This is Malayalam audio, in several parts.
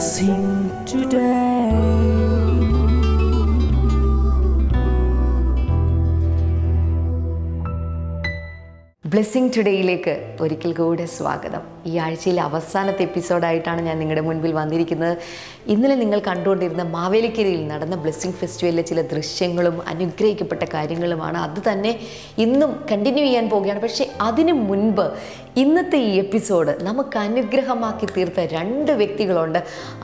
blessing today. ബ്ലെസ്സിങ് ടുഡേയിലേക്ക് ഒരിക്കൽ കൂടെ സ്വാഗതം. ഈ ആഴ്ചയിലെ അവസാനത്തെ എപ്പിസോഡായിട്ടാണ് ഞാൻ നിങ്ങളുടെ മുൻപിൽ വന്നിരിക്കുന്നത്. ഇന്നലെ നിങ്ങൾ കണ്ടുകൊണ്ടിരുന്ന മാവേലിക്കരയിൽ നടന്ന ബ്ലെസ്സിങ് ഫെസ്റ്റിവലിലെ ചില ദൃശ്യങ്ങളും അനുഗ്രഹിക്കപ്പെട്ട കാര്യങ്ങളുമാണ്. അത് തന്നെ ഇന്നും കണ്ടിന്യൂ ചെയ്യാൻ പോവുകയാണ്. പക്ഷേ അതിനു മുൻപ് ഇന്നത്തെ ഈ എപ്പിസോഡ് നമുക്ക് അനുഗ്രഹമാക്കി തീർത്ത രണ്ട് വ്യക്തികളുണ്ട്.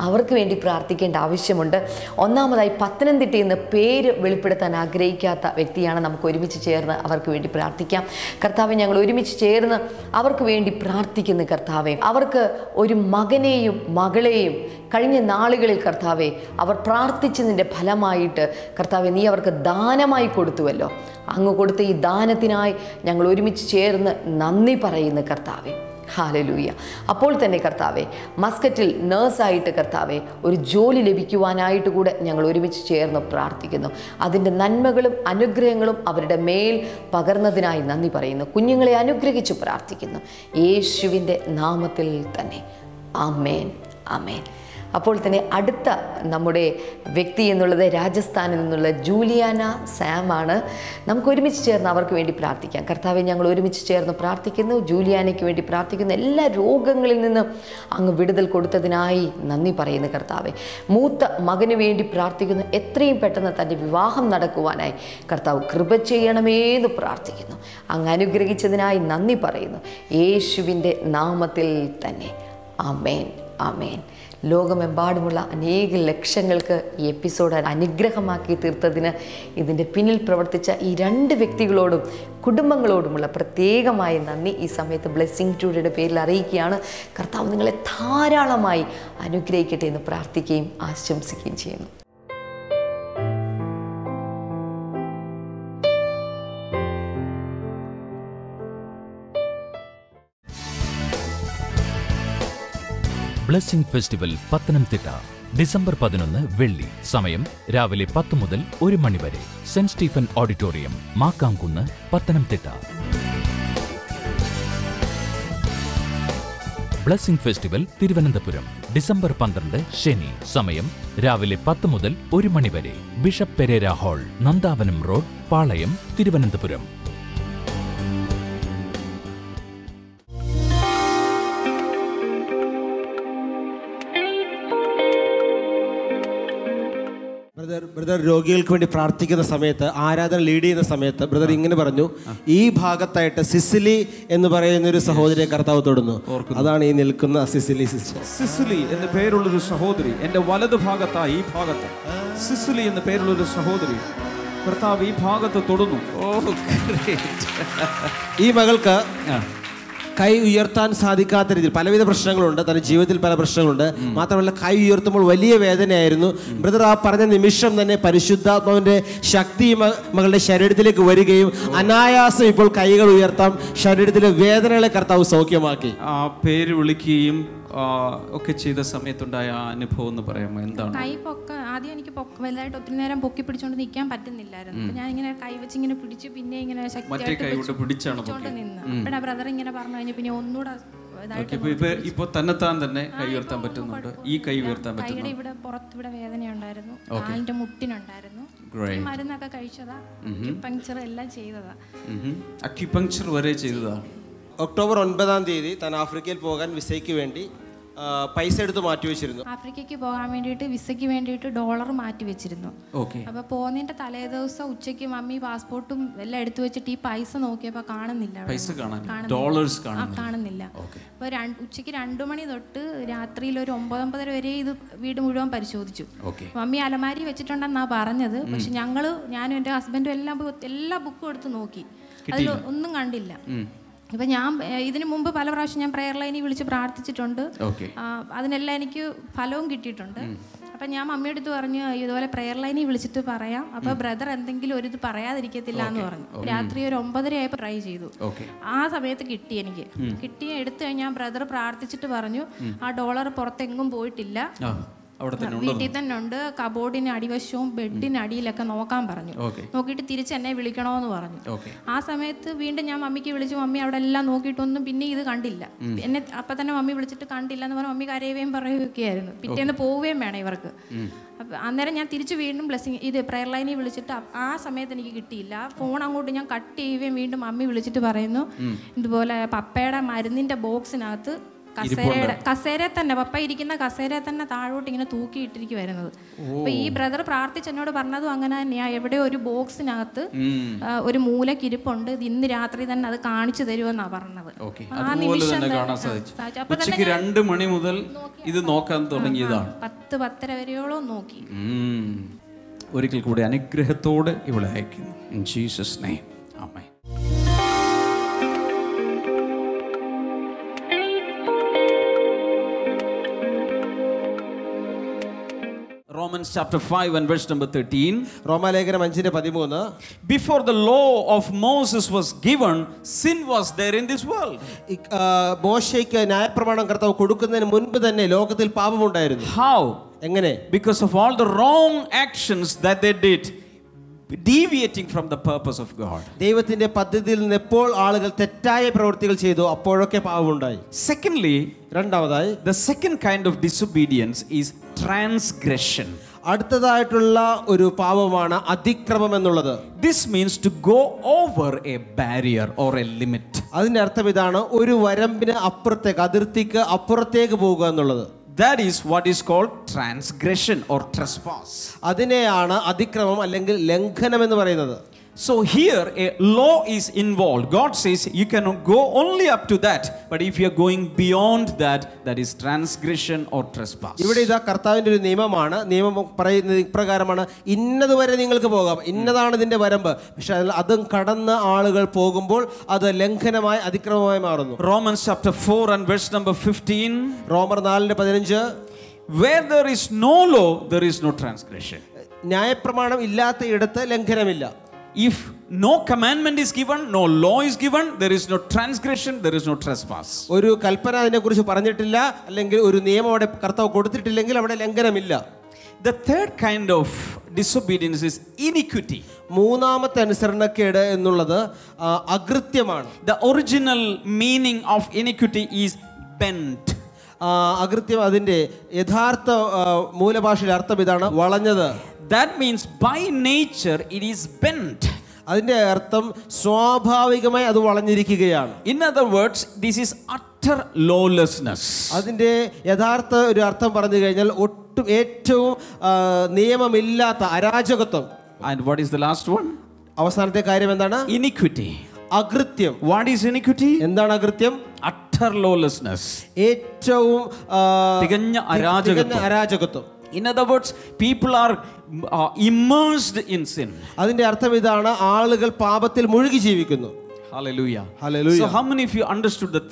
അവർക്ക് വേണ്ടി പ്രാർത്ഥിക്കേണ്ട ആവശ്യമുണ്ട്. ഒന്നാമതായി പത്തനംതിട്ടയിൽ നിന്ന് പേര് വെളിപ്പെടുത്താൻ ആഗ്രഹിക്കാത്ത വ്യക്തിയാണ്. നമുക്ക് ഒരുമിച്ച് ചേർന്ന് അവർക്ക് വേണ്ടി പ്രാർത്ഥിക്കാം. കർത്താവെ, ഞങ്ങൾ ഒരുമിച്ച് ചേർന്ന് അവർക്ക് വേണ്ടി പ്രാർത്ഥിക്കുന്ന കർത്താവെ, അവർക്ക് ഒരു മകനെയും മകളെയും കഴിഞ്ഞ നാളുകളിൽ കർത്താവെ അവർ പ്രാർത്ഥിച്ചതിൻ്റെ ഫലമായിട്ട് കർത്താവെ നീ അവർക്ക് ദാനമായി കൊടുത്തുവല്ലോ. അങ്ങ് കൊടുത്ത ഈ ദാനത്തിനായി ഞങ്ങൾ ഒരുമിച്ച് ചേർന്ന് നന്ദി പറയുന്ന കർത്താവെ. ഹല്ലേലൂയ. അപ്പോൾ തന്നെ കർത്താവെ, മസ്കറ്റിൽ നേഴ്സായിട്ട് കർത്താവെ ഒരു ജോലി ലഭിക്കുവാനായിട്ട് കൂടെ ഞങ്ങൾ ഒരുമിച്ച് ചേർന്ന് പ്രാർത്ഥിക്കുന്നു. അതിൻ്റെ നന്മകളും അനുഗ്രഹങ്ങളും അവരുടെ മേൽ പകർന്നതിനായി നന്ദി പറയുന്നു. കുഞ്ഞുങ്ങളെ അനുഗ്രഹിച്ച് പ്രാർത്ഥിക്കുന്നു യേശുവിൻ്റെ നാമത്തിൽ തന്നെ. ആമേൻ, ആമേൻ. അപ്പോൾ തന്നെ അടുത്ത നമ്മുടെ വ്യക്തി എന്നുള്ളത് രാജസ്ഥാനിൽ നിന്നുള്ള ജൂലിയാന സാമാണ്. നമുക്ക് ഒരുമിച്ച് ചേർന്ന് അവർക്ക് വേണ്ടി പ്രാർത്ഥിക്കാം. കർത്താവെ, ഞങ്ങൾ ഒരുമിച്ച് ചേർന്ന് പ്രാർത്ഥിക്കുന്നു. ജൂലിയാനയ്ക്ക് വേണ്ടി പ്രാർത്ഥിക്കുന്നു. എല്ലാ രോഗങ്ങളിൽ നിന്നും അങ്ങ് വിടുതൽ കൊടുത്തതിനായി നന്ദി പറയുന്നു കർത്താവെ. മൂത്ത മകന് വേണ്ടി പ്രാർത്ഥിക്കുന്നു. എത്രയും പെട്ടെന്ന് തൻ്റെ വിവാഹം നടക്കുവാനായി കർത്താവ് കൃപ ചെയ്യണമേന്ന് പ്രാർത്ഥിക്കുന്നു. അങ്ങ് അനുഗ്രഹിച്ചതിനായി നന്ദി പറയുന്നു യേശുവിൻ്റെ നാമത്തിൽ തന്നെ. ആമേൻ, ആമേൻ. ലോകമെമ്പാടുമുള്ള അനേക ലക്ഷങ്ങൾക്ക് ഈ എപ്പിസോഡ് അനുഗ്രഹമാക്കി തീർത്തതിന് ഇതിൻ്റെ പിന്നിൽ പ്രവർത്തിച്ച ഈ രണ്ട് വ്യക്തികളോടും കുടുംബങ്ങളോടുമുള്ള പ്രത്യേകമായ നന്ദി ഈ സമയത്ത് ബ്ലെസ്സിങ് ടുഡേയുടെ പേരിൽ അറിയിക്കുകയാണ്. കർത്താവ് നിങ്ങളെ ധാരാളമായി അനുഗ്രഹിക്കട്ടെ എന്ന് പ്രാർത്ഥിക്കുകയും ആശംസിക്കുകയും ചെയ്യുന്നു. ബ്ലെസ്സിങ് ഫെസ്റ്റിവൽ പത്തനംതിട്ട ഡിസംബർ 11 വെള്ളി. സമയം രാവിലെ 10 മുതൽ 1 മണി വരെ. Saint Stephen auditorium, Makkamkunnu, Pathanamthitta. Blessing festival Thiruvananthapuram December 12 ശനി. സമയം രാവിലെ 10 മുതൽ 1 മണി വരെ. Bishop Pereira hall, Nandavanam road, Palayam, Thiruvananthapuram. Brother രോഗികൾക്ക് വേണ്ടി പ്രാർത്ഥിക്കുന്ന സമയത്ത്, ആരാധന ലീഡ് ചെയ്യുന്ന സമയത്ത് ബ്രദർ ഇങ്ങനെ പറഞ്ഞു, ഈ ഭാഗത്തായിട്ട് സിസിലി എന്ന് പറയുന്ന ഒരു സഹോദരിയെ കർത്താവ് തൊടുന്നു. അതാണ് ഈ നിൽക്കുന്ന സിസിലി സിസ്റ്റർ. സിസിലി എന്ന പേരുള്ളൊരു സഹോദരി എൻ്റെ വലതു ഭാഗത്തായി, ഈ ഭാഗത്ത് സിസിലി എന്ന പേരുള്ളൊരു സഹോദരി കർത്താവ് ഈ ഭാഗത്ത് തൊടുന്നു. ഈ മകൾക്ക് കൈ ഉയർത്താൻ സാധിക്കാത്ത രീതിയിൽ പലവിധ പ്രശ്നങ്ങളുണ്ട്. തൻ്റെ ജീവിതത്തിൽ പല പ്രശ്നങ്ങളുണ്ട്. മാത്രമല്ല കൈ ഉയർത്തുമ്പോൾ വലിയ വേദനയായിരുന്നു. ബ്രദർ ആ പറഞ്ഞ നിമിഷം തന്നെ പരിശുദ്ധാത്മാവിൻ്റെ ശക്തി മകളുടെ ശരീരത്തിലേക്ക് വരികയും അനായാസം ഇപ്പോൾ കൈകൾ ഉയർത്താം. ശരീരത്തിലെ വേദനകളെ കർത്താവ് സൗഖ്യമാക്കി. ആ പേര് വിളിക്കുകയും ഒക്കെ ചെയ്ത സമയത്തുണ്ടായ ആ അനുഭവം എന്ന് പറയാമോ? എന്താണ്? കൈ ആദ്യം എനിക്ക് വലുതായിട്ട് ഒത്തിരി നേരം പൊക്കി പിടിച്ചോണ്ട് നിൽക്കാൻ പറ്റുന്നില്ലായിരുന്നു. ഞാൻ ഇങ്ങനെ കൈ വെച്ച് ഇങ്ങനെ പിടിച്ച് പിന്നെ ഇങ്ങനെ ശക്തിയായിട്ട് പിടിച്ചോണ്ട് നിന്ന്. അപ്പോഴാ ബ്രദർ ഇങ്ങനെ പറഞ്ഞു കഴിഞ്ഞു പിന്നെ ഒന്നുകൂടെ ഇപ്പൊ തന്നെത്താൻ തന്നെ കൈ ഉയർത്താൻ പറ്റുന്നുണ്ട്. ഈ കൈ ഉയർത്താൻ പറ്റുന്നു. കൈയുടെ ഇവിടെ പുറത്തിവിടെ വേദന ഉണ്ടായിരുന്നു, കാലിന്റെ മുട്ടിനുണ്ടായിരുന്നു. മരുന്നൊക്കെ കഴിച്ചതാ, അക്യുപങ്ക്ചർ എല്ലാം ചെയ്തതാ. അക്യുപങ്ക്ചർ വരെ ചെയ്തതാ. ഒക്ടോബർ 9 താൻ ആഫ്രിക്കയിൽ പോകാൻ വിസയ്ക്ക് വേണ്ടി പൈസ എടുത്ത് മാറ്റി വെച്ചിരുന്നു. ആഫ്രിക്കയ്ക്ക് പോകാൻ വേണ്ടിയിട്ട് വിസയ്ക്ക് വേണ്ടിയിട്ട് ഡോളർ മാറ്റി വെച്ചിരുന്നു. അപ്പൊ പോകുന്നതിന്റെ തലേ ദിവസം ഉച്ചയ്ക്ക് മമ്മി പാസ്പോർട്ടും എല്ലാം എടുത്തു വെച്ചിട്ട് ഈ പൈസ നോക്കിയപ്പോ കാണുന്നില്ല. കാണുന്നില്ല. അപ്പൊ ഉച്ചയ്ക്ക് 2 മണി തൊട്ട് രാത്രിയിൽ ഒരു 9-9:30 വരെ ഇത് വീട് മുഴുവൻ പരിശോധിച്ചു. മമ്മി അലമാരി വെച്ചിട്ടുണ്ടെന്നാ പറഞ്ഞത്. പക്ഷെ ഞാനും എൻ്റെ ഹസ്ബൻഡും എല്ലാ ബുക്കും എടുത്ത് നോക്കി, അതിൽ ഒന്നും കണ്ടില്ല. ഇപ്പം ഞാൻ ഇതിനു മുമ്പ് പല പ്രാവശ്യം ഞാൻ പ്രെയർ ലൈനിൽ വിളിച്ച് പ്രാർത്ഥിച്ചിട്ടുണ്ട്. അതിനെല്ലാം എനിക്ക് ഫലവും കിട്ടിയിട്ടുണ്ട്. അപ്പം ഞാൻ മമ്മിയുടെ അടുത്ത് പറഞ്ഞു, ഇതുപോലെ പ്രെയർ ലൈനിൽ വിളിച്ചിട്ട് പറയാം, അപ്പോൾ ബ്രദർ എന്തെങ്കിലും ഒരു ഇത് പറയാതിരിക്കത്തില്ല എന്ന് പറഞ്ഞു. രാത്രി ഒരു 9:30 ആയപ്പോൾ ട്രൈ ചെയ്തു. ആ സമയത്ത് കിട്ടി. എടുത്തു കഴിഞ്ഞാൽ ബ്രദർ പ്രാർത്ഥിച്ചിട്ട് പറഞ്ഞു, ആ ഡോളർ പുറത്തെങ്ങും പോയിട്ടില്ല, അവിടെ തന്നെ വീട്ടിൽ തന്നെ ഉണ്ട്. കബോർഡിന് അടിവശവും ബെഡിന് അടിയിലൊക്കെ നോക്കാൻ പറഞ്ഞു. നോക്കിയിട്ട് തിരിച്ച് എന്നെ വിളിക്കണമെന്ന് പറഞ്ഞു. ആ സമയത്ത് വീണ്ടും ഞാൻ മമ്മിക്ക് വിളിച്ചു. മമ്മി അവിടെ എല്ലാം നോക്കിയിട്ടൊന്നും പിന്നെ ഇത് കണ്ടില്ല. എന്നെ അപ്പം തന്നെ മമ്മി വിളിച്ചിട്ട് കണ്ടില്ല എന്ന് പറഞ്ഞ് മമ്മി കരയുകയും പറയുകയൊക്കെ ആയിരുന്നു. പിറ്റേന്ന് പോവുകയും വേണം ഇവർക്ക്. അപ്പം അന്നേരം ഞാൻ തിരിച്ച് വീണ്ടും ഇത് പ്രെയർ ലൈനിൽ വിളിച്ചിട്ട് ആ സമയത്ത് എനിക്ക് കിട്ടിയില്ല. ഫോൺ അങ്ങോട്ട് ഞാൻ കട്ട് ചെയ്യുകയും വീണ്ടും മമ്മി വിളിച്ചിട്ട് പറയുന്നു ഇതുപോലെ പപ്പയുടെ മരുന്നിൻ്റെ ബോക്സിനകത്ത് കസേര തന്നെ പപ്പ ഇരിക്കുന്ന കസേര തന്നെ താഴോട്ട് ഇങ്ങനെ തൂക്കിയിട്ടിരിക്കുവായിരുന്നത്. അപ്പൊ ഈ ബ്രദർ പ്രാർത്ഥിച്ച് എന്നോട് പറഞ്ഞതും അങ്ങനെ തന്നെയാ. എവിടെ ഒരു ബോക്സിനകത്ത് ഒരു മൂലക്കിരിപ്പുണ്ട്, ഇത് ഇന്ന് രാത്രി തന്നെ അത് കാണിച്ചു തരുമെന്നാ പറഞ്ഞത്. ആ നിമിഷം 2 മണി മുതൽ ഇത് നോക്കാൻ തുടങ്ങിയതാണ്. 10-10:30 വരെയോളം നോക്കി. ഒരിക്കൽ കൂടി അനുഗ്രഹത്തോടെ ഇവിടെ അയക്കുന്നു. In Jesus name amen. Romans chapter 5 and verse number 13. റോമാലേഖനം 5:13. Before the law of Moses was given, sin was there in this world. മോശയ്ക്ക് ന്യായപ്രമാണം കർത്താവ് കൊടുക്കുന്നതിന് മുൻപ് തന്നെ ലോകത്തിൽ പാപമുണ്ടായിരുന്നു. How? എങ്ങനെ? Because of all the wrong actions that they did, deviating from the purpose of God. ദൈവത്തിന്റെ പദ്ധതിയിൽ നിന്ന് എപ്പോൾ ആളുകൾ തെറ്റായ പ്രവൃത്തികൾ ചെയ്തു അപ്പോഴൊക്കെ പാപമുണ്ടായി. Secondly, രണ്ടാമതായി the second kind of disobedience is transgression. അടുത്തതായിട്ടുള്ള ഒരു പാപമാണ് അതിക്രമം എന്നുള്ളത്. This means to go over a barrier or a limit. അതിന്റെ അർത്ഥം ഇതാണ്, ഒരു വരമ്പിന് അപ്പുറത്തേക്ക്, അതിർത്തിക്ക് അപ്പുറത്തേക്ക് പോകുക എന്നുള്ളത്. That is what is called transgression or trespass. അതിനെയാണ് അതിക്രമം അല്ലെങ്കിൽ ലംഘനം എന്ന് പറയുന്നത്. So here a law is involved. God says you cannot go only up to that, but if you are going beyond that, that is transgression or trespass. ഇവിടെ ഇതാ കർത്താവിന്റെ ഒരു നിയമമാണ്. നിയമം പറയുന്നത് ഇപ്രകാരമാണ്, ഇന്നതുവരെ നിങ്ങൾക്ക് പോകാം, ഇന്നതാണ് ഇതിന്റെ വരമ്പ്. പക്ഷെ അതും കടന്ന് ആളുകൾ പോകുമ്പോൾ അത് ലംഘനമായി അതിക്രമമായി മാറുന്നു. Romans chapter 4 and verse number 15. റോമർ 4:15. Where there is no law, there is no transgression. ന്യായപ്രമാണം ഇല്ലാത്ത ഇടത്ത് ലംഘനമില്ല. If no commandment is given, no law is given, there is no transgression, there is no trespass. ഒരു കൽപ്പന അതിനെക്കുറിച്ച് പറഞ്ഞിട്ടില്ല, അല്ലെങ്കിൽ ഒരു നിയമം അവിടെ കർത്താവ് കൊടുത്തിട്ടില്ലെങ്കിൽ അവിടെ ലംഘനമില്ല. The third kind of disobedience is iniquity. മൂന്നാമത്തെ അനുസരണക്കേട് എന്നുള്ളത് അകൃത്യമാണ്. The original meaning of iniquity is bent. അകൃത്യം അതിന്റെ യഥാർത്ഥ മൂലഭാഷയിലെ അർത്ഥം ഇതാണ്, വളഞ്ഞത്. That means by nature it is bent. അതിന്റെ അർത്ഥം സ്വാഭാവികമായി അത് വളഞ്ഞിരിക്കുകയാണ്. In other words, this is utter lawlessness. അതിന്റെ യഥാർത്ഥ ഒരു അർത്ഥം പറഞ്ഞു കഴിഞ്ഞാൽ ഏറ്റവും നിയമമില്ലാത്ത അരാജകത്വം. And what is the last one? അവസാനത്തെ കാര്യം എന്താണ്? Iniquity. അകൃത്യം. What is iniquity? എന്താണ് അകൃത്യം? Utter lawlessness. ഏറ്റവും തികഞ്ഞ അരാജകത്വം. In other words, people are immersed in sin. അതിന്റെ അർത്ഥം ഇതാണ്, ആളുകൾ പാപത്തിൽ മുഴുകി ജീവിക്കുന്നു. Hallelujah. Hallelujah. So how many of you understood the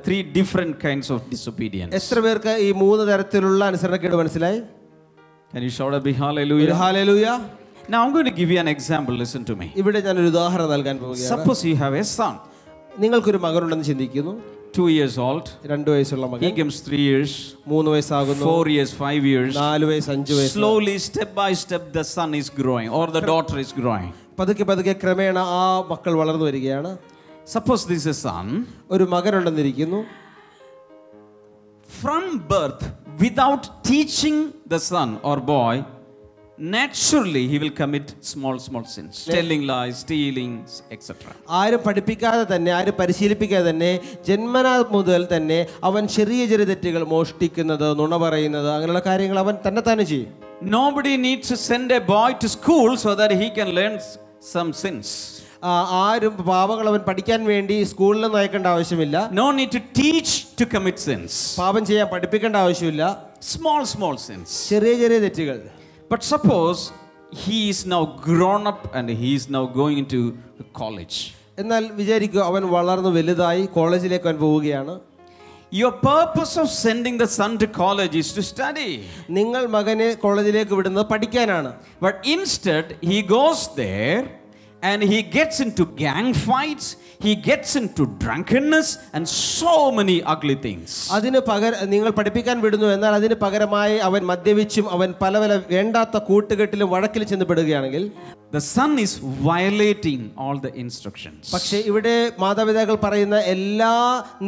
three different kinds of disobedience? എത്ര പേർക്ക് ഈ മൂന്ന് തരത്തിലുള്ള അനുസരണക്കേട് മനസ്സിലായി? Can you shout a big hallelujah? Hallelujah. Now I'm going to give you an example. Listen to me. ഇവിടെ ഞാൻ ഒരു ഉദാഹരണം നൽകാൻ പോവുകയാണ്. Suppose you have a son. നിങ്ങൾക്കൊരു മകനുണ്ടെന്ന് ചിന്തിക്കുന്നു. 2 years old. 2 വയസ്സുള്ള മകൻ. He becomes 3 years. 3 വയസ്സാകുന്നു. 4 years, 5 years. 4 വയസ്സ്, 5 വയസ്സ്. Slowly, step by step, the son is growing or the daughter is growing. പതുക്കെ ക്രമേണ ആ മക്കൾ വളർന്നു വരികയാണ്. Suppose this is a son. ഒരു മകനുണ്ടെന്നിരിക്കുന്നു. From birth, without teaching the son or boy, naturally he will commit small sins, telling lies, stealing, etc. ആരും പഠിപ്പിക്കാതെ തന്നെ, ആരും പരിശീലിപ്പിക്കാതെ തന്നെ ജന്മനാ മുതൽ തന്നെ അവൻ ചെറിയ തെറ്റുകൾ, മോഷ്ടിക്കുന്നത്, നുണ പറയുന്നത്, അങ്ങനെയുള്ള കാര്യങ്ങൾ അവൻ തന്നെ ചെയ്യും. Nobody needs to send a boy to school so that he can learn some sins. ആരും പാപങ്ങൾ അവൻ പഠിക്കാൻ വേണ്ടി സ്കൂളിൽ അയക്കേണ്ട ആവശ്യമില്ല. No need to teach to commit sins. പാപം ചെയ്യാൻ പഠിപ്പിക്കേണ്ട ആവശ്യമില്ല. Small sins. ചെറിയ തെറ്റുകൾ. But suppose he is now grown up and he is now going into college. എന്നാൽ വിചാരിക്കുക, അവൻ വളർന്നു വലുതായി കോളേജിലേക്ക് അവൻ പോവുകയാണ്. Your purpose of sending the son to college is to study. നിങ്ങൾ മകനെ കോളേജിലേക്ക് വിടുന്നത് പഠിക്കാനാണ്. But instead he goes there and he gets into gang fights, he gets into drunkenness and so many ugly things. അതിന് പകരം നിങ്ങൾ പഠിപ്പിക്കാൻ വിടുന്നു, എന്നാൽ അതിന് പകരമായി അവൻ മദ്യപിച്ചും അവൻ പല പല വേണ്ടാത്ത കൂട്ടുകെട്ടിലും വഴക്കിൽ ചെന്ന് പെടുകയാണെങ്കിൽ The son is violating all the instructions. പക്ഷേ ഇവിടെ മാതാപിതാക്കൾ പറയുന്ന എല്ലാ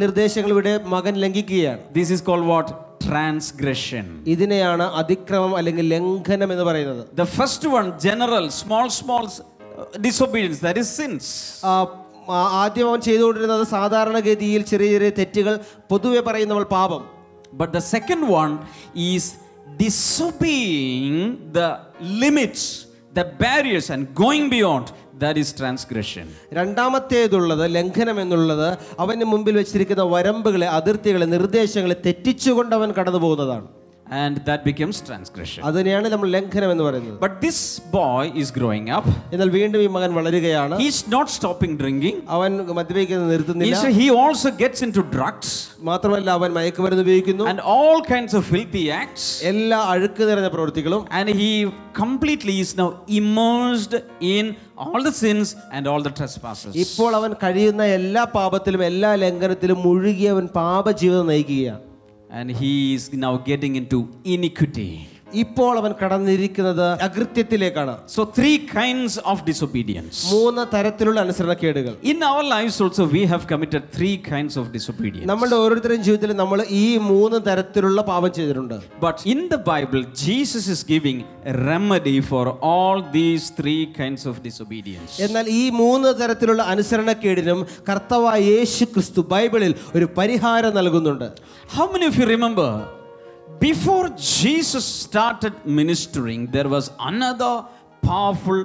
നിർദ്ദേശങ്ങളും ഇവിടെ മകൻ ലംഘിക്കുകയാണ്. This is called what? Transgression. ഇതിനെയാണ് അതിക്രമം അല്ലെങ്കിൽ ലംഘനം എന്ന് പറയുന്നത്. The first one, general, small disobedience, that is sins. ആദ്യം അവൻ ചെയ്തുകൊണ്ടിരുന്നത് സാധാരണഗതിയിൽ ചെറിയ ചെറിയ തെറ്റുകൾ, പൊതുവെ പറയുന്ന പാപം. But the second one is disobeying the limits, the barriers and going beyond, that is transgression. രണ്ടാമത്തേതുള്ളത് ലംഘനം എന്നുള്ളത് അവന് മുമ്പിൽ വെച്ചിരിക്കുന്ന വരമ്പുകളെ, അതിർത്തികളെ, നിർദ്ദേശങ്ങളെ തെറ്റിച്ചുകൊണ്ട് അവൻ കടന്നു പോകുന്നതാണ്. And that becomes transgression. അതിനെയാണ് നമ്മൾ ലംഘനം എന്ന് പറയുന്നത്. But this boy is growing up. എന്നാൽ വീണ്ടും ഈ മകൻ വളരുകയാണ്. He is not stopping drinking. അവൻ മദ്യപിക്കുന്നത് നിർത്തുന്നില്ല. He also gets into drugs. മാത്രമല്ല അവൻ മയക്കുമരുന്ന് ഉപയോഗിക്കുന്നു. And all kinds of filthy acts. എല്ലാ അഴുക്ക് നിറഞ്ഞ പ്രവൃത്തികളും. And he completely is now immersed in all the sins and all the trespasses. ഇപ്പോൾ അവൻ കഴിയുന്ന എല്ലാ പാപത്തിലും എല്ലാ ലംഘനത്തിലും മുഴുകി അവൻ പാപജീവിതം നയിക്കുകയാണ്. And he is now getting into iniquity. ഇപ്പോൾ അവൻ കടന്നിരിക്കുന്നത് അകൃത്യത്തിലേക്കാണ്. So three kinds of disobedience. മൂന്ന് തരത്തിലുള്ള അനുസരണക്കേടുകൾ. In our lives also we have committed three kinds of disobedience. നമ്മുടെ ഓരോരുത്തരുടെയും ജീവിതത്തിൽ നമ്മൾ ഈ മൂന്ന് തരത്തിലുള്ള പാപം ചെയ്തിട്ടുണ്ട്. But in the Bible Jesus is giving a remedy for all these three kinds of disobedience. എന്നാൽ ഈ മൂന്ന് തരത്തിലുള്ള അനുസരണക്കേടിനും കർത്താവായ യേശു ക്രിസ്തു ബൈബിളിൽ ഒരു പരിഹാരം നൽകുന്നുണ്ട്. How many of you remember, before Jesus started ministering, there was another powerful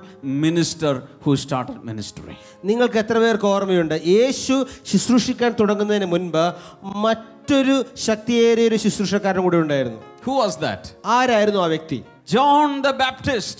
minister who started ministering? നിങ്ങൾക്ക് എത്ര പേർക്ക് ഓർമ്മയുണ്ട്, യേശു ശുശ്രൂഷിക്കാൻ തുടങ്ങുന്നതിന് മുൻപ് മറ്റൊരു ശക്തിയേറിയ ഒരു ശുശ്രൂഷക്കാരൻ കൂടി ഉണ്ടായിരുന്നു. Who was that? ആരായിരുന്നു ആ വ്യക്തി? John the Baptist.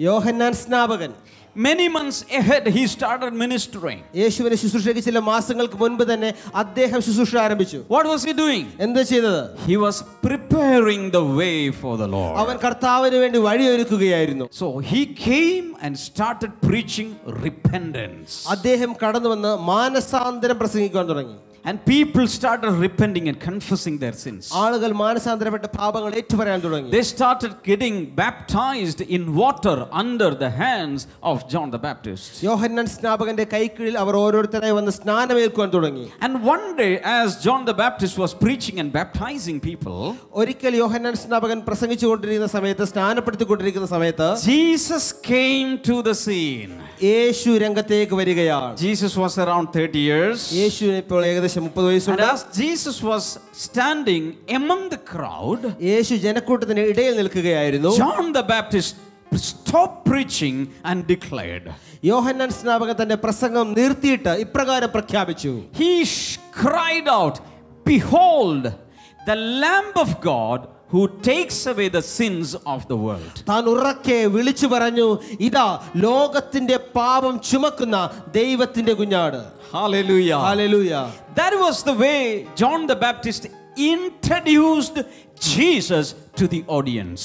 യോഹന്നാൻ സ്നാപകൻ. Many months ahead he started ministering. യേശുവിനെ ശുശ്രൂഷയ്ക്ക് ചില മാസങ്ങൾക്ക് മുൻപ് തന്നെ അദ്ദേഹം ശുശ്രൂഷ ആരംഭിച്ചു. What was he doing? എന്താ ചെയ്തത്? He was preparing the way for the Lord. അവൻ കർത്താവിന് വേണ്ടി വഴിയൊരുക്കുകയായിരുന്നു. So he came and started preaching repentance. അദ്ദേഹം കടന്നു വന്ന് മാനസാന്തരം പ്രസംഗിക്കാൻ തുടങ്ങി. And people started repenting and confessing their sins. ആളുകൾ മാനസാന്തരപ്പെട്ട പാപങ്ങൾ ഏറ്റുപറയാൻ തുടങ്ങി. They started getting baptized in water under the hands of John the Baptist. യോഹന്നാൻ സ്നാപകന്റെ കൈക്കീഴിൽ അവർ ഓരോരുത്തരായി വന്ന് സ്നാനമേൽക്കുവാൻ തുടങ്ങി. And one day as John the Baptist was preaching and baptizing people, ഒരിക്കൽ യോഹന്നാൻ സ്നാപകൻ പ്രസംഗിച്ചുകൊണ്ടിരിക്കുന്ന സമയത്ത്, സ്നാനപ്പെടുത്തിക്കൊണ്ടിരിക്കുന്ന സമയത്ത് Jesus came to the scene. യേശു രംഗത്തേക്ക് വരികയാണ്. Jesus was around 30 years. യേശുവിന് ഇപ്പോൾ ഏകദേശം 30 And വയസ്സുണ്ട്. as Jesus was standing among the crowd, യേശു ജനക്കൂട്ടത്തിന് ഇടയിൽ നിൽക്കുകയായിരുന്നു. John the Baptist stopped preaching and declared. യോഹന്നാൻ സ്നാപകൻ തന്റെ പ്രസംഗം നിർത്തിയിട്ട് ഇപ്രകാരം പ്രഖ്യാപിച്ചു. He cried out, "Behold, the Lamb of God who takes away the sins of the world." താൻ ഉറക്കെ വിളിച്ചു പറഞ്ഞു, ഇതാ ലോകത്തിന്റെ പാപം ചുമക്കുന്ന ദൈവത്തിന്റെ കുഞ്ഞാട്. Hallelujah. Hallelujah. That was the way John the Baptist introduced Jesus to the audience.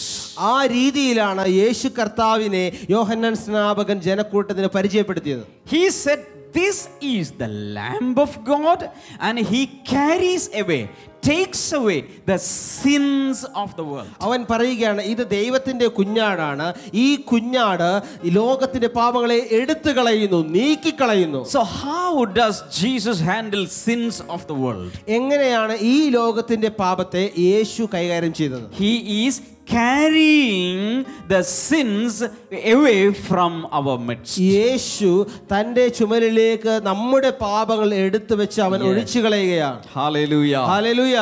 ആ രീതിയിലാണ് യേശു കർത്താവിനെ യോഹന്നാൻ സ്നാപകൻ ജനക്കൂട്ടത്തിന് പരിചയപ്പെടുത്തിയത്. He said, "This is the Lamb of God and he carries away, takes away the sins of the world." അവൻ പറയുകയാണ്, ഇത് ദൈവത്തിന്റെ കുഞ്ഞാടാണ്. ഈ കുഞ്ഞാട് ലോകത്തിന്റെ പാപങ്ങളെ എടുത്തു കളയുന്നു, നീക്കിക്കളയുന്നു. So how does Jesus handle sins of the world? എങ്ങനെയാണ് ഈ ലോകത്തിന്റെ പാപത്തെ യേശു കൈകാര്യം ചെയ്തത്? He is carrying the sins away from our midst. യേശു തന്റെ ചുമലിലേക്ക് നമ്മുടെ പാപങ്ങൾ എടുത്തു വെച്ച് അവൻ ഒഴിച്ചു കളയുകയാണ്. Hallelujah. ഹല്ലേലൂയ.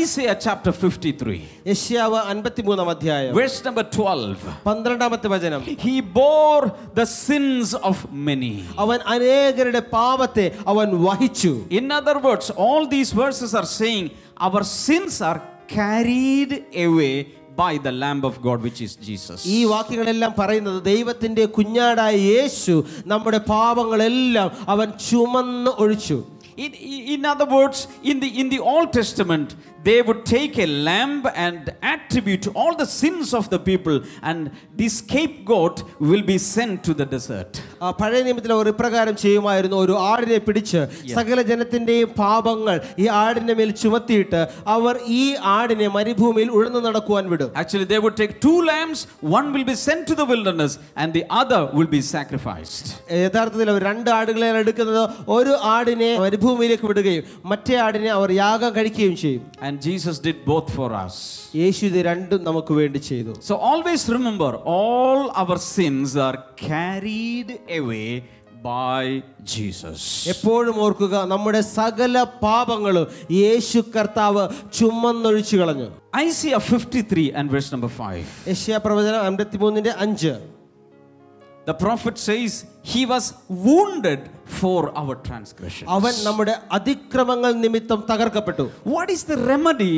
Isaiah chapter 53. യെശയ്യാവ് 53 അധ്യായം Verse number 12. 12 വചനം. He bore the sins of many. അവൻ അനേകരുടെ പാപത്തെ അവൻ വഹിച്ചു. In other words, all these verses are saying our sins are carried away by the Lamb of God, which is Jesus. ഈ വാക്യങ്ങളെല്ലാം പറയുന്നത് ദൈവത്തിന്റെ കുഞ്ഞാടായ യേശു നമ്മുടെ പാപങ്ങളെല്ലാം അവൻ ചുമന്ന് ഒഴിച്ചു. In other words, in the Old Testament, they would take a lamb and attribute all the sins of the people, and this scapegoat will be sent to the desert. പഴയ നിയമത്തിൽ അവർ ഇപ്രകാരം ചെയ്യുമായിരുന്നു. ഒരു ആടിനെ പിടിച്ച് സകല ജനത്തിന്റെയും പാപങ്ങൾ ഈ ആടിന്റെ മേൽ ചുമത്തിയിട്ട് അവർ ഈ ആടിനെ മരുഭൂമിയിൽ ഉഴന്നു നടക്കുവാൻ വിടും. Actually, they would take 2 lambs, one will be sent to the wilderness and the other will be sacrificed. യഥാർത്ഥത്തിൽ അവർ 2 ആടുകളെ എടുക്കുന്നത്, ഒരു ആടിനെ മരുഭൂമിയിലേക്ക് വിടുകയും മറ്റേ ആടിനെ അവർ യാഗം കഴിക്കുകയും ചെയ്യും. And Jesus did both for us. യേശു ഇത് രണ്ടും നമുക്ക് വേണ്ടി ചെയ്തു. So always remember, all our sins are carried away by Jesus. എപ്പോഴും ഓർക്കുക, നമ്മുടെ സകല പാപങ്ങളും യേശു കർത്താവ് ചുമന്നൊഴിച്ചു കളഞ്ഞു. Isaiah 53 and verse number 5. യെശയ്യാ പ്രവചനം 53:5. The prophet says he was wounded for our transgressions. അവൻ നമ്മുടെ അതിക്രമങ്ങൾ നിമിത്തം തകർക്കപ്പെട്ടു. What is the remedy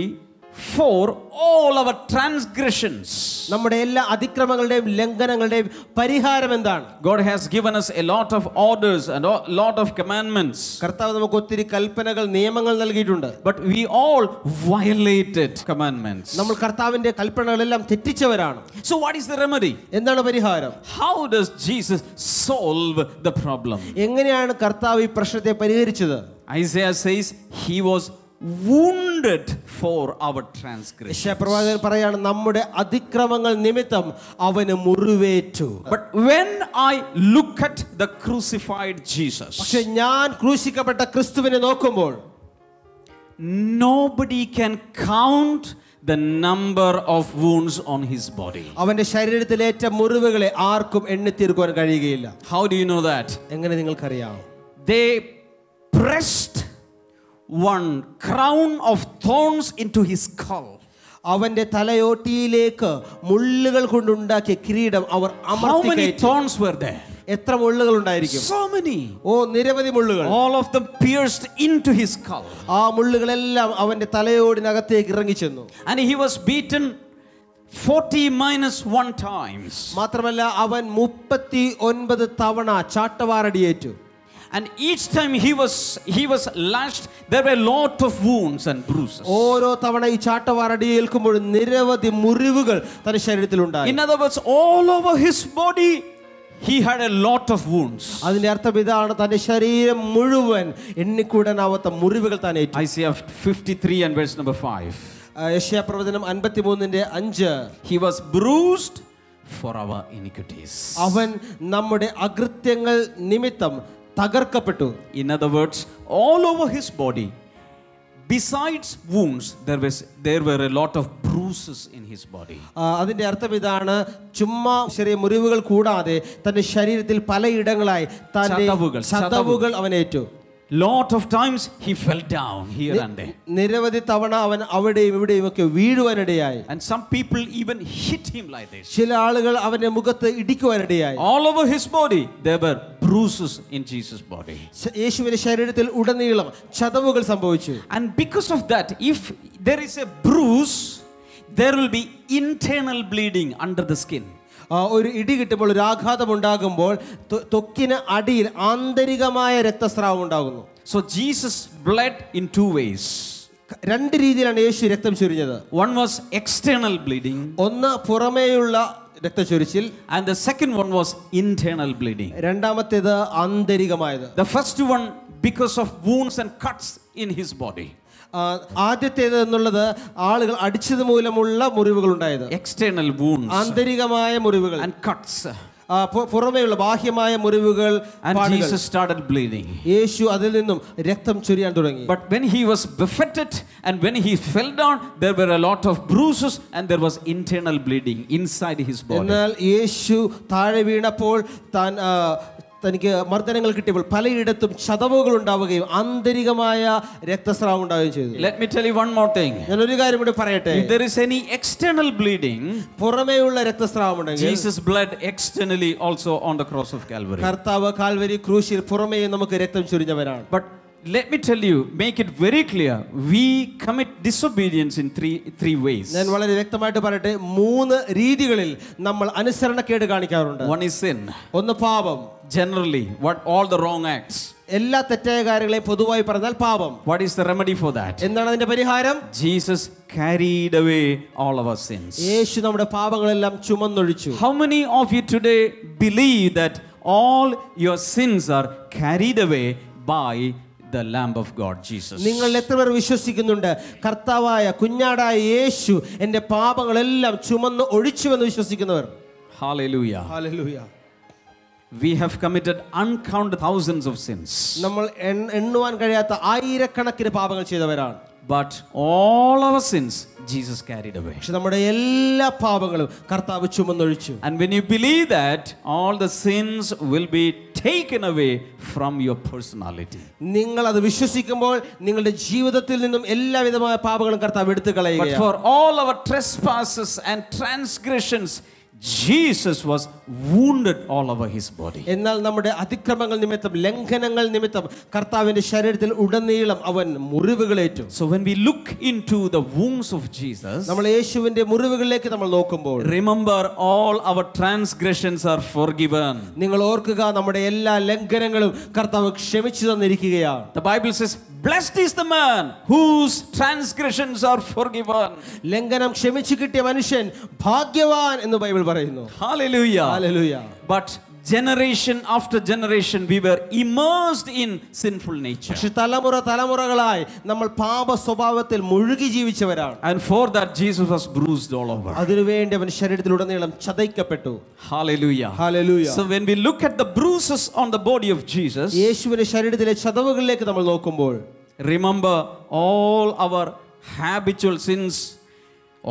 for all our transgressions? നമ്മുടെ എല്ലാ അതിക്രമങ്ങളുടെയും ലംഘനങ്ങളുടെയും പരിഹാരം എന്താണ്? God has given us a lot of orders and a lot of commandments. കർത്താവ് നമുക്ക് ഒത്തിരി കൽപ്പനകൾ, നിയമങ്ങൾ നൽകിയിട്ടുണ്ട്. But we all violated commandments. നമ്മൾ കർത്താവിന്റെ കൽപ്പനകളെല്ലാം തെറ്റിച്ചവരാണ്. So what is the remedy? എന്താണ് പരിഹാരം? How does Jesus solve the problem? എങ്ങനെയാണ് കർത്താവ് ഈ പ്രശ്നത്തെ പരിഹരിച്ചത്? Isaiah says he was wounded for our transgressions. യെശയ്യാ പ്രവാചകൻ പറയാണ്, നമ്മുടെ അതിക്രമങ്ങൾ നിമിത്തം അവന് മുറിവേറ്റു. But when I look at the crucified Jesus, പക്ഷെ ഞാൻ ക്രൂശിക്കപ്പെട്ട ക്രിസ്തുവിനെ നോക്കുമ്പോൾ nobody can count the number of wounds on his body. അവന്റെ ശരീരത്തിലേറ്റ മുറിവുകളെ ആർക്കും എണ്ണിത്തീർക്കുവാൻ കഴിയുകയില്ല. How do you know that? എങ്ങനെ നിങ്ങൾക്കറിയാം? They pressed one crown of thorns into his skull. അവന്റെ തലയോട്ടിയിലേക്ക് മുള്ളുകൾ കൊണ്ടുണ്ടാക്കിയ കിരീടം അവർ How many അമർത്തി. thorns were there? എത്ര മുള്ളുകൾ ഉണ്ടായിരിക്കും? So many. നിരവധി മുള്ളുകൾ. All of them pierced into his skull. ആ മുള്ളുകളെല്ലാം അവന്റെ തലയോടിനകത്തേക്ക് ഇറങ്ങി ചെന്നു. And he was beaten 40 minus 1 times. മാത്രമല്ല അവൻ 39 തവണ ചാട്ടവാറടിയേറ്റു. And each time he was lashed, there were a lot of wounds and bruises. ഓരോ തവണ ഈ ചാട്ടവാറടി ഏൽക്കുമ്പോൾ നിരവധി മുറിവുകൾ തന്റെ ശരീരത്തിൽ ഉണ്ടായി. In other words, all over his body he had a lot of wounds. അതിന്റെ അർത്ഥം ഇതാണ്, തന്റെ ശരീരം മുഴുവൻ എണ്ണിക്കൂടാനാവാത്ത മുറിവുകൾ താൻ ഏറ്റു. Isaiah 53 and verse number 5. യെശയ്യാ പ്രവചനം 53:5. He was bruised for our iniquities. അവൻ നമ്മുടെ അകൃത്യങ്ങൾ നിമിത്തം തകർക്കപ്പെട്ടു. In other words, all over his body, besides wounds, there were a lot of bruises in his body. അതിന്റെ അർത്ഥം ഇതാണ്, ചുമ്മാ ചെറിയ മുറിവുകൾ കൂടാതെ തന്റെ ശരീരത്തിൽ പലയിടങ്ങളായി തന്റെ ചതവുകൾ അവനേറ്റു. Lot of times he fell down here and there. നിരവധി തവണ അവൻ അവിടെയും ഇവിടെയും ഒക്കെ വീഴുവാനിടയായി. And some people even hit him like this. ചില ആളുകൾ അവന്റെ മുഖത്ത് ഇടിക്കുവാനിടയായി. All over his body there were bruises in Jesus' body. യേശുവിന്റെ ശരീരത്തിൽ ഉടനീളം ചതവുകൾ സംഭവിച്ചു. And because of that, if there is a bruise, there will be internal bleeding under the skin. ഒരു ഇടി കിട്ടുമ്പോൾ, ഒരു ആഘാതം ഉണ്ടാകുമ്പോൾ ത്വക്കിന് അടിയിൽ ആന്തരികമായ രക്തസ്രാവം ഉണ്ടാകുന്നു. So Jesus bled in 2 ways. 2 രീതിയിലാണ് യേശു രക്തം ചൊരിഞ്ഞത്. One was external bleeding. ഒന്ന് പുറമേയുള്ള രക്തച്ചൊരിച്ചിൽ. And the second one was internal bleeding. രണ്ടാമത്തേത് ആന്തരികമായത്. The first one because of wounds and cuts in his body. ആദ്യത്തേത് എന്നുള്ളത് ആളുകൾ അടിച്ചത് മൂലമുള്ള മുറിവുകൾ ഉണ്ടായത്. External wounds. ആന്തരികമായ മുറിവുകൾ And cuts. പുറമേയുള്ള ബാഹ്യമായ മുറിവുകൾ. And Jesus started bleeding. യേശു അതിൽ നിന്നും രക്തം ചൊരിയാൻ തുടങ്ങി. But when he was buffeted and when he fell down, there were a lot of bruises and there was internal bleeding inside his body. എന്നാൽ യേശു താഴെ വീണപ്പോൾ തനിക്ക് മർദ്ദനങ്ങൾ കിട്ടിയപ്പോൾ പലയിടത്തും ചതവുകൾ ഉണ്ടാവുകയും ആന്തരികമായ രക്തസ്രാവം ഉണ്ടാവുകയും ചെയ്തു. Let me tell you one more thing. ഞാൻ ഒരു കാര്യം കൂടി പറയട്ടെ. If there is any external bleeding, പുറമേയുള്ള രക്തസ്രാവം ഉണ്ടെങ്കിൽ, Jesus bled externally also on the cross of Calvary. കർത്താവ് കാൽവരി ക്രൂശിൽ പുറമേ നമുക്ക് രക്തം ചൊരിഞ്ഞവനാണ്. But let me tell you, make it very clear, we commit disobedience in three ways. ഞാൻ വളരെ വ്യക്തമായിട്ട് പറയട്ടെ, 3 രീതികളിൽ നമ്മൾ അനുസരണക്കേട് കാണിക്കാറുണ്ട്. One is sin. ഒന്ന് പാപം. Generally, all the wrong acts. എല്ലാ തെറ്റായ കാര്യങ്ങളെയും പൊതുവായി പറഞ്ഞാൽ പാപം. What is the remedy for that? എന്താണ് അതിന്റെ പരിഹാരം? Jesus carried away all our sins. യേശു നമ്മുടെ പാപങ്ങളെല്ലാം ചുമന്നൊഴിച്ചു. How many of you today believe that all your sins are carried away by the Lamb of God, Jesus? നിങ്ങൾ എത്ര പേർ വിശ്വസിക്കുന്നുണ്ട് കർത്താവായ കുഞ്ഞാടായ യേശു എൻ്റെ പാപങ്ങളെല്ലാം ചുമന്ന് ഒഴിച്ചുവെന്ന് വിശ്വസിക്കുന്നവർ? Hallelujah. Hallelujah. We have committed uncounted thousands of sins. നമ്മൾ എണ്ണുവാൻ കഴിയാത്ത ആയിരക്കണക്കിന് പാപങ്ങൾ ചെയ്തവരാണ്. But all our sins Jesus carried away. പക്ഷെ നമ്മുടെ എല്ലാ പാപങ്ങളും കർത്താവ് ചുമന്നൊഴിച്ചു. And when you believe that, all the sins will be taken away from your personality. നിങ്ങൾ അത് വിശ്വസിക്കുമ്പോൾ നിങ്ങളുടെ ജീവിതത്തിൽ നിന്നും എല്ലാവിധമായ പാപങ്ങളും കർത്താവ് എടുത്തു But കളയുകയാണ്. for all our trespasses and transgressions, Jesus was wounded all over his body. എന്നാൽ നമ്മുടെ അതിക്രമങ്ങൾ നിമിത്തം, ലംഘനങ്ങൾ നിമിത്തം കർത്താവിന്റെ ശരീരത്തിൽ ഉടനീളം അവൻ മുറിവുകളേറ്റു. So when we look into the wounds of Jesus, നമ്മൾ യേശുവിന്റെ മുറിവുകളിലേക്ക് നമ്മൾ നോക്കുമ്പോൾ, remember all our transgressions are forgiven. നിങ്ങൾ ഓർക്കുക, നമ്മുടെ എല്ലാ ലംഘനങ്ങളും കർത്താവ് ക്ഷമിച്ചു തന്നിരിക്കുകയാണ്. The Bible says, blessed is the man whose transgressions are forgiven. ലംഘനം ക്ഷമിച്ചു കിട്ടിയ മനുഷ്യൻ ഭാഗ്യവാൻ എന്ന് ബൈബിൾ പറയുന്നു. Hallelujah. Hallelujah. But generation after generation we were immersed in sinful nature. പക്ഷെ തലമുറകളായി നമ്മൾ പാപ സ്വഭാവത്തിൽ മുഴുകി ജീവിച്ചവരാണ്. And for that Jesus was bruised all over. അതിനുവേണ്ടി അവൻ ശരീരത്തിലുടനീളം ചതയ്ക്കപ്പെട്ടു. Hallelujah. Hallelujah. So when we look at the bruises on the body of Jesus, യേശുവിന്റെ ശരീരത്തിലെ ചതവുകളിലേക്ക് നമ്മൾ നോക്കുമ്പോൾ, remember all our habitual sins,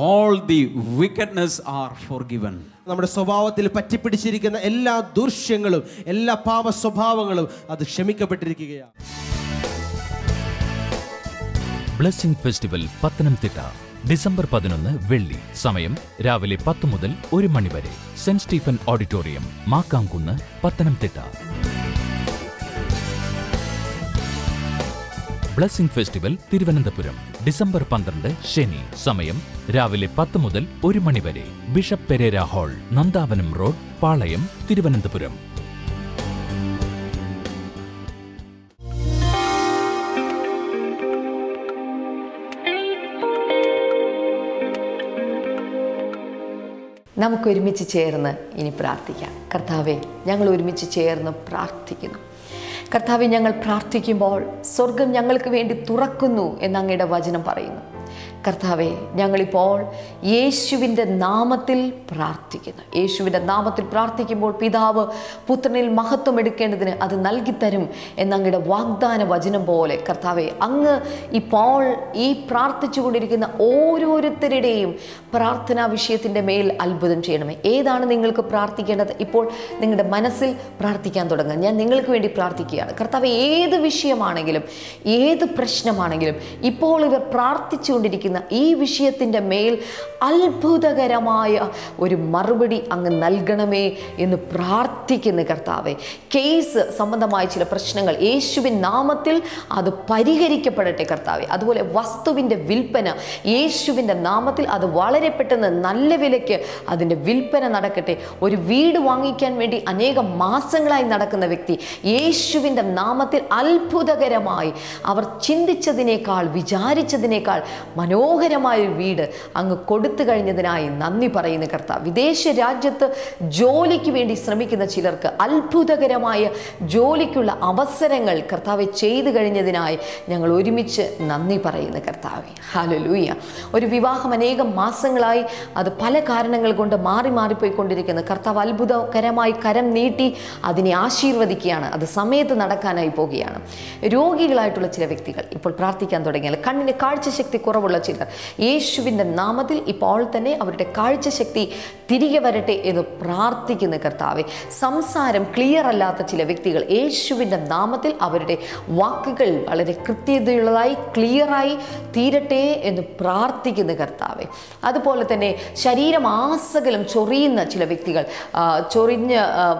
all the wickedness are forgiven. നമ്മുടെ സ്വഭാവത്തിൽ പറ്റിപ്പിടിച്ചിരിക്കുന്ന എല്ലാ ദൂഷ്യങ്ങളും എല്ലാ പാപ സ്വഭാവങ്ങളും അത് ക്ഷമിക്കപ്പെട്ടിരിക്കുകയാണ്. ബ്ലെസ്സിംഗ് ഫെസ്റ്റിവൽ പത്തനംതിട്ട ഡിസംബർ 11 വെള്ളി. സമയം രാവിലെ 10 മുതൽ 1 മണി വരെ. Saint Stephen auditorium, Makkamkunnu, Pathanamthitta. Blessing festival Thiruvananthapuram December 12 ശനി. സമയം രാവിലെ 10 മുതൽ 1 മണി വരെ. Bishop Pereira hall, Nandavanam road, Palayam, Thiruvananthapuram. നമുക്ക് ഒരുമിച്ച് ചേർന്ന് ഇനി പ്രാർത്ഥിക്കാം. കർത്താവേ, ഞങ്ങൾ ഒരുമിച്ച് ചേർന്ന് പ്രാർത്ഥിക്കുന്നു. കർത്താവെ, ഞങ്ങൾ പ്രാർത്ഥിക്കുമ്പോൾ സ്വർഗം ഞങ്ങൾക്ക് വേണ്ടി തുറക്കുന്നു എന്ന് അങ്ങയുടെ വചനം പറയുന്നു. കർത്താവെ, ഞങ്ങളിപ്പോൾ യേശുവിൻ്റെ നാമത്തിൽ പ്രാർത്ഥിക്കുന്നു. യേശുവിൻ്റെ നാമത്തിൽ പ്രാർത്ഥിക്കുമ്പോൾ പിതാവ് പുത്രനിൽ മഹത്വം എടുക്കേണ്ടതിന് അത് നൽകിത്തരും എന്നങ്ങയുടെ വാഗ്ദാന വചനം പോലെ കർത്താവെ, അങ്ങ് ഇപ്പോൾ ഈ പ്രാർത്ഥിച്ചുകൊണ്ടിരിക്കുന്ന ഓരോരുത്തരുടെയും പ്രാർത്ഥനാ വിഷയത്തിൻ്റെ മേൽ അത്ഭുതം ചെയ്യണമേ. ഏതാണ് നിങ്ങൾക്ക് പ്രാർത്ഥിക്കേണ്ടത്? ഇപ്പോൾ നിങ്ങളുടെ മനസ്സിൽ പ്രാർത്ഥിക്കാൻ തുടങ്ങുക. ഞാൻ നിങ്ങൾക്ക് വേണ്ടി പ്രാർത്ഥിക്കുകയാണ്. കർത്താവെ, ഏത് വിഷയമാണെങ്കിലും ഏത് പ്രശ്നമാണെങ്കിലും ഇപ്പോൾ ഇവർ പ്രാർത്ഥിച്ചുകൊണ്ടിരിക്കുന്ന ഈ വിഷയത്തിൻ്റെ മേൽ അത്ഭുതകരമായ ഒരു മറുപടി അങ്ങ് നൽകണമേ എന്ന് പ്രാർത്ഥിക്കുന്ന കർത്താവെ. കേസ് സംബന്ധമായ ചില പ്രശ്നങ്ങൾ യേശുവിൻ നാമത്തിൽ അത് പരിഹരിക്കപ്പെടട്ടെ കർത്താവെ. അതുപോലെ വസ്തുവിൻ്റെ വിൽപ്പന യേശുവിൻ്റെ നാമത്തിൽ അത് വളരെ പെട്ടെന്ന് നല്ല വിലയ്ക്ക് അതിൻ്റെ വിൽപ്പന നടക്കട്ടെ. ഒരു വീട് വാങ്ങിക്കാൻ വേണ്ടി അനേകം മാസങ്ങളായി നടക്കുന്ന വ്യക്തി യേശുവിൻ്റെ നാമത്തിൽ അത്ഭുതകരമായി അവർ ചിന്തിച്ചതിനേക്കാൾ വിചാരിച്ചതിനേക്കാൾ മനോഹരമായൊരു വീട് അങ്ങ് കൊടുത്തു കഴിഞ്ഞതിനായി നന്ദി പറയുന്ന കർത്താവ്. വിദേശ രാജ്യത്ത് ജോലിക്ക് വേണ്ടി ശ്രമിക്കുന്ന ചിലർക്ക് അത്ഭുതകരമായ ജോലിക്കുള്ള അവസരങ്ങൾ കർത്താവെ ചെയ്തു കഴിഞ്ഞതിനായി ഞങ്ങൾ ഒരുമിച്ച് നന്ദി പറയുന്ന കർത്താവെ. ഹല്ലേലൂയ. ഒരു വിവാഹം അനേകം മാസങ്ങളായി അത് പല കാരണങ്ങൾ കൊണ്ട് മാറിപ്പോയിക്കൊണ്ടിരിക്കുന്ന കർത്താവ് അത്ഭുതകരമായി കരം നീട്ടി അതിനെ ആശീർവദിക്കുകയാണ്. അത് സമയത്ത് നടക്കാനായി പോകുകയാണ്. രോഗികളായിട്ടുള്ള ചില വ്യക്തികൾ ഇപ്പോൾ പ്രാർത്ഥിക്കാൻ തുടങ്ങിയാൽ, കണ്ണിന് കാഴ്ചശക്തി കുറവുള്ള ചിലർ ചിലർ. യേശുവിൻ്റെ നാമത്തിൽ ഇപ്പോൾ തന്നെ അവരുടെ കാഴ്ചശക്തി തിരികെ വരട്ടെ എന്ന് പ്രാർത്ഥിക്കുന്ന കർത്താവെ. സംസാരം ക്ലിയർ അല്ലാത്ത ചില വ്യക്തികൾ യേശുവിൻ്റെ നാമത്തിൽ അവരുടെ വാക്കുകൾ വളരെ കൃത്യതയുള്ളതായി ക്ലിയറായി തീരട്ടെ എന്ന് പ്രാർത്ഥിക്കുന്ന കർത്താവെ. അതുപോലെ തന്നെ ശരീരമാസകലം ചൊറിയുന്ന ചില വ്യക്തികൾ,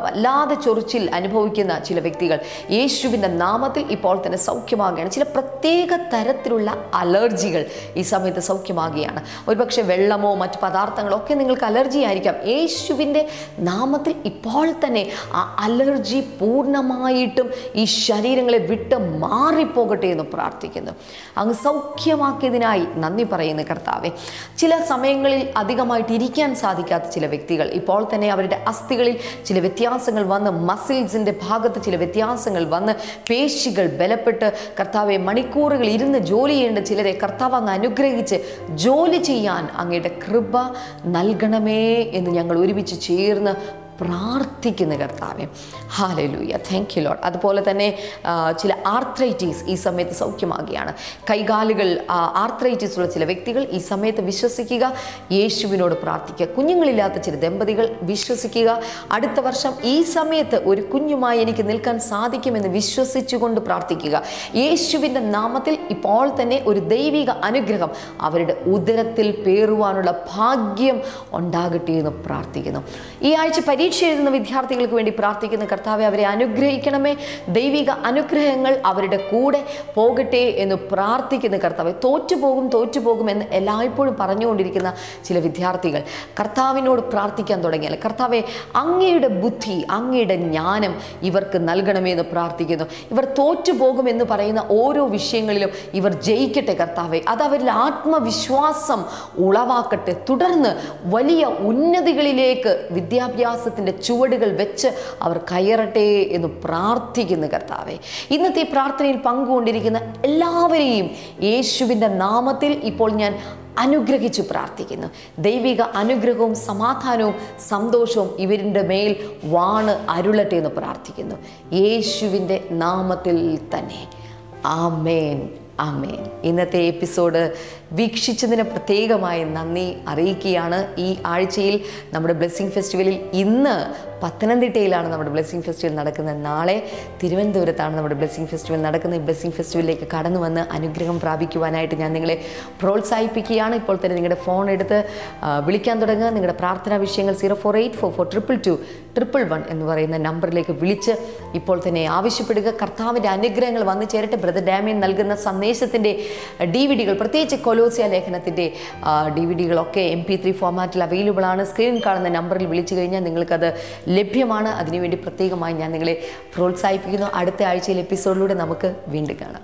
വല്ലാതെ ചൊറിച്ചിൽ അനുഭവിക്കുന്ന ചില വ്യക്തികൾ യേശുവിൻ്റെ നാമത്തിൽ ഇപ്പോൾ തന്നെ സൗഖ്യമാകുകയാണ്. ചില പ്രത്യേക തരത്തിലുള്ള അലർജികൾ ഈ സമയത്ത് സൗഖ്യമാകുകയാണ്. ഒരുപക്ഷെ വെള്ളമോ മറ്റ് പദാർത്ഥങ്ങളോ ഒക്കെ നിങ്ങൾക്ക് അലർജി ആയിരിക്കാം. യേശുവിൻ്റെ നാമത്തിൽ ഇപ്പോൾ തന്നെ ആ അലർജി പൂർണ്ണമായിട്ടും ഈ ശരീരങ്ങളെ വിട്ട് മാറിപ്പോകട്ടെ എന്ന് പ്രാർത്ഥിക്കുന്നു. അങ്ങ് സൗഖ്യമാക്കിയതിനായി നന്ദി പറയുന്ന കർത്താവെ. ചില സമയങ്ങളിൽ അധികമായിട്ട് ഇരിക്കാൻ സാധിക്കാത്ത ചില വ്യക്തികൾ ഇപ്പോൾ തന്നെ അവരുടെ അസ്ഥികളിൽ ചില വ്യത്യാസങ്ങൾ വന്ന്, മസിൽസിൻ്റെ ഭാഗത്ത് ചില വ്യത്യാസങ്ങൾ വന്ന്, പേശികൾ ബലപ്പെട്ട് കർത്താവെ മണിക്കൂറുകൾ ഇരുന്ന് ജോലി ചെയ്യേണ്ട ചിലരെ കർത്താവ് അങ്ങ് അനുഗ്രഹിച്ച് ജോലി ചെയ്യാൻ അങ്ങയുടെ കൃപ നൽകണമേ എന്ന് ഞങ്ങൾ ഒരുമിച്ച് ചേർന്ന് പ്രാർത്ഥിക്കുന്ന കർത്താവേ. Hallelujah, thank you Lord. അതുപോലെ തന്നെ ചില ആർത്രൈറ്റീസ് ഈ സമയത്ത് സൗഖ്യമാകുകയാണ്. കൈകാലുകൾ ആർത്രൈറ്റീസ് ഉള്ള ചില വ്യക്തികൾ ഈ സമയത്ത് വിശ്വസിക്കുക, യേശുവിനോട് പ്രാർത്ഥിക്കുക. കുഞ്ഞുങ്ങളില്ലാത്ത ചില ദമ്പതികൾ വിശ്വസിക്കുക, അടുത്ത വർഷം ഈ സമയത്ത് ഒരു കുഞ്ഞുമായി എനിക്ക് നിൽക്കാൻ സാധിക്കുമെന്ന് വിശ്വസിച്ചുകൊണ്ട് പ്രാർത്ഥിക്കുക. യേശുവിൻ്റെ നാമത്തിൽ ഇപ്പോൾ തന്നെ ഒരു ദൈവിക അനുഗ്രഹം അവരുടെ ഉദരത്തിൽ പേറുവാനുള്ള ഭാഗ്യം ഉണ്ടാകട്ടെ എന്ന് പ്രാർത്ഥിക്കുന്നു. ഈ ആഴ്ച പരീക്ഷ എഴുതുന്ന വിദ്യാർത്ഥികൾക്ക് വേണ്ടി പ്രാർത്ഥിക്കുന്ന കർത്താവെ, അവരെ അനുഗ്രഹിക്കണമേ. ദൈവിക അനുഗ്രഹങ്ങൾ അവരുടെ കൂടെ പോകട്ടെ എന്ന് പ്രാർത്ഥിക്കുന്ന കർത്താവെ. തോറ്റുപോകും എന്ന് എല്ലായ്പ്പോഴും പറഞ്ഞുകൊണ്ടിരിക്കുന്ന ചില വിദ്യാർത്ഥികൾ കർത്താവിനോട് പ്രാർത്ഥിക്കാൻ തുടങ്ങിയാൽ, കർത്താവെ അങ്ങയുടെ ബുദ്ധി, അങ്ങയുടെ ജ്ഞാനം ഇവർക്ക് നൽകണമേ എന്ന് പ്രാർത്ഥിക്കുന്നു. ഇവർ തോറ്റുപോകുമെന്ന് പറയുന്ന ഓരോ വിഷയങ്ങളിലും ഇവർ ജയിക്കട്ടെ കർത്താവെ. അത് അവരിൽ ആത്മവിശ്വാസം ഉളവാക്കട്ടെ. തുടർന്ന് വലിയ ഉന്നതികളിലേക്ക് വിദ്യാഭ്യാസത്തിൻ്റെ ചുവടുകൾ വെച്ച് അവർ കയറട്ടെ എന്ന് പ്രാർത്ഥിക്കുന്ന കർത്താവെ. ഇന്നത്തെ പ്രാർത്ഥനയിൽ പങ്കുകൊണ്ടിരിക്കുന്ന എല്ലാവരെയും യേശുവിൻ്റെ നാമത്തിൽ ഇപ്പോൾ ഞാൻ അനുഗ്രഹിച്ചു പ്രാർത്ഥിക്കുന്നു. ദൈവിക അനുഗ്രഹവും സമാധാനവും സന്തോഷവും ഇവരുടെ മേൽ വാണ് അരുളട്ടെ എന്ന് പ്രാർത്ഥിക്കുന്നു. യേശുവിൻ്റെ നാമത്തിൽ തന്നെ. ആമേൻ, ആമേൻ. ഇന്നത്തെ എപ്പിസോഡ് വീക്ഷിച്ചതിന് പ്രത്യേകമായി നന്ദി അറിയിക്കുകയാണ്. ഈ ആഴ്ചയിൽ നമ്മുടെ ബ്ലെസ്സിങ് ഫെസ്റ്റിവലിൽ ഇന്ന് പത്തനംതിട്ടയിലാണ് നമ്മുടെ ബ്ലെസ്സിങ് ഫെസ്റ്റിവൽ നടക്കുന്നത്. നാളെ തിരുവനന്തപുരത്താണ് നമ്മുടെ ബ്ലെസ്സിങ് ഫെസ്റ്റിവൽ നടക്കുന്നത്. ഈ ബ്ലെസ്സിങ് ഫെസ്റ്റിവലിലേക്ക് കടന്നു വന്ന് അനുഗ്രഹം പ്രാപിക്കുവാനായിട്ട് ഞാൻ നിങ്ങളെ പ്രോത്സാഹിപ്പിക്കുകയാണ്. ഇപ്പോൾ തന്നെ നിങ്ങളുടെ ഫോൺ എടുത്ത് വിളിക്കാൻ തുടങ്ങുക. നിങ്ങളുടെ പ്രാർത്ഥനാ വിഷയങ്ങൾ 0484222111 എന്ന് പറയുന്ന നമ്പറിലേക്ക് വിളിച്ച് ഇപ്പോൾ തന്നെ ആവശ്യപ്പെടുക. കർത്താവിൻ്റെ അനുഗ്രഹങ്ങൾ വന്നു ചേരട്ടെ. ബ്രദർ ഡാമിയൻ നൽകുന്ന സന്ദേശത്തിൻ്റെ DVD-കൾ, പ്രത്യേകിച്ച് കൊലോസ്യ ലേഖനത്തിൻ്റെ DVD-കളൊക്കെ MP3 ഫോർമാറ്റിൽ അവൈലബിൾ ആണ്. സ്ക്രീനിൽ കാണുന്ന നമ്പറിൽ വിളിച്ചു കഴിഞ്ഞാൽ നിങ്ങൾക്കത് ലഭ്യമാണ്. അതിനുവേണ്ടി പ്രത്യേകമായി ഞാൻ നിങ്ങളെ പ്രോത്സാഹിപ്പിക്കുന്നു. അടുത്ത ആഴ്ചയിൽ എപ്പിസോഡിലൂടെ നമുക്ക് വീണ്ടും കാണാം.